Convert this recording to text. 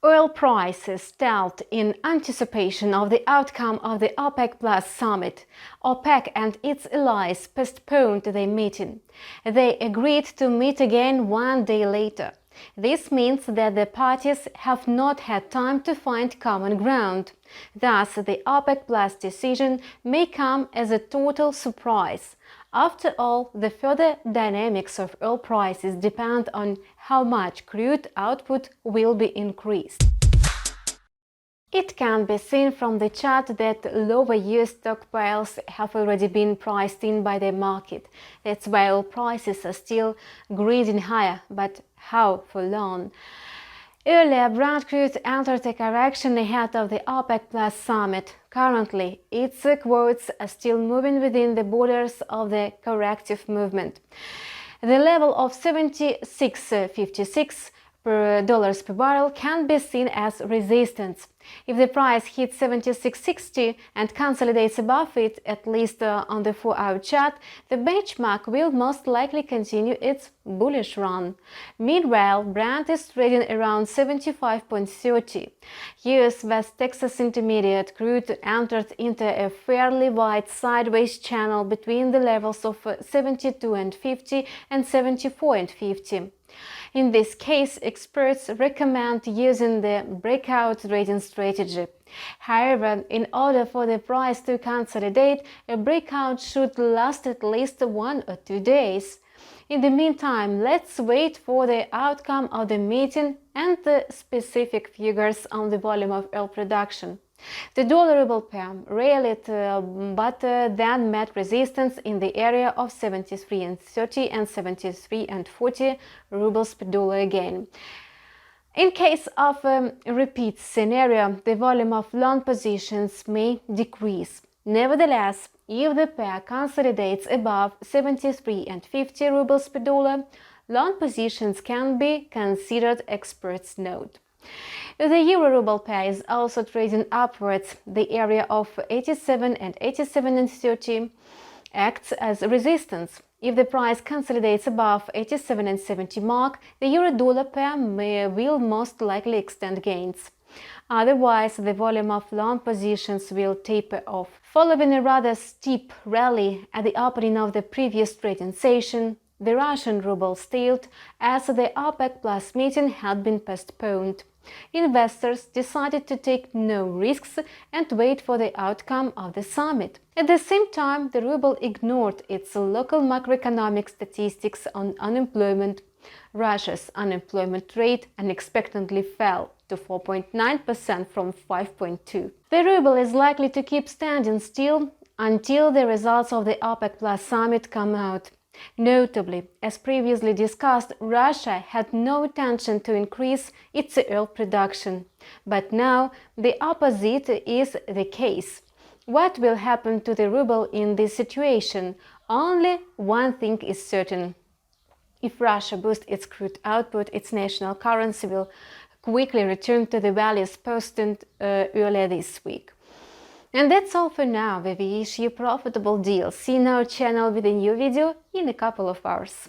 Oil prices stalled in anticipation of the outcome of the OPEC Plus summit. OPEC and its allies postponed their meeting. They agreed to meet again one day later. This means that the parties have not had time to find common ground. Thus, the OPEC Plus decision may come as a total surprise. After all, the further dynamics of oil prices depend on how much crude output will be increased. It can be seen from the chart that lower US stockpiles have already been priced in by the market. That's why oil prices are still grading higher, but how for long? Earlier, Brent crude entered a correction ahead of the OPEC Plus summit. Currently, its quotes are still moving within the borders of the corrective movement. The level of $76.56 per barrel can be seen as resistance. If the price hits $76.60 and consolidates above it, at least on the 4-hour chart, the benchmark will most likely continue its bullish run. Meanwhile, Brent is trading around $75.30. US West Texas Intermediate crude entered into a fairly wide sideways channel between the levels of $72.50 and $74.50. In this case, experts recommend using the breakout trading strategy. However, in order for the price to consolidate, a breakout should last at least 1 or 2 days. In the meantime, let's wait for the outcome of the meeting and the specific figures on the volume of oil production. The dollar-ruble pair rallied but then met resistance in the area of 73.30 and 73.40 rubles per dollar again. In case of a repeat scenario, the volume of long positions may decrease. Nevertheless, if the pair consolidates above 73.50 rubles per dollar, long positions can be considered, experts note. The euro-ruble pair is also trading upwards. The area of 87 and 87.30 acts as resistance. If the price consolidates above 87.70 mark, the euro-dollar pair will most likely extend gains. Otherwise, the volume of long positions will taper off. Following a rather steep rally at the opening of the previous trading session, the Russian ruble stalled as the OPEC Plus meeting had been postponed. Investors decided to take no risks and wait for the outcome of the summit. At the same time, the ruble ignored its local macroeconomic statistics on unemployment. Russia's unemployment rate unexpectedly fell to 4.9% from 5.2%. The ruble is likely to keep standing still until the results of the OPEC Plus summit come out. Notably, as previously discussed, Russia had no intention to increase its oil production. But now the opposite is the case. What will happen to the ruble in this situation? Only one thing is certain. If Russia boosts its crude output, its national currency will quickly return to the values posted earlier this week. And that's all for now. We wish you profitable deals. See our channel with a new video in a couple of hours.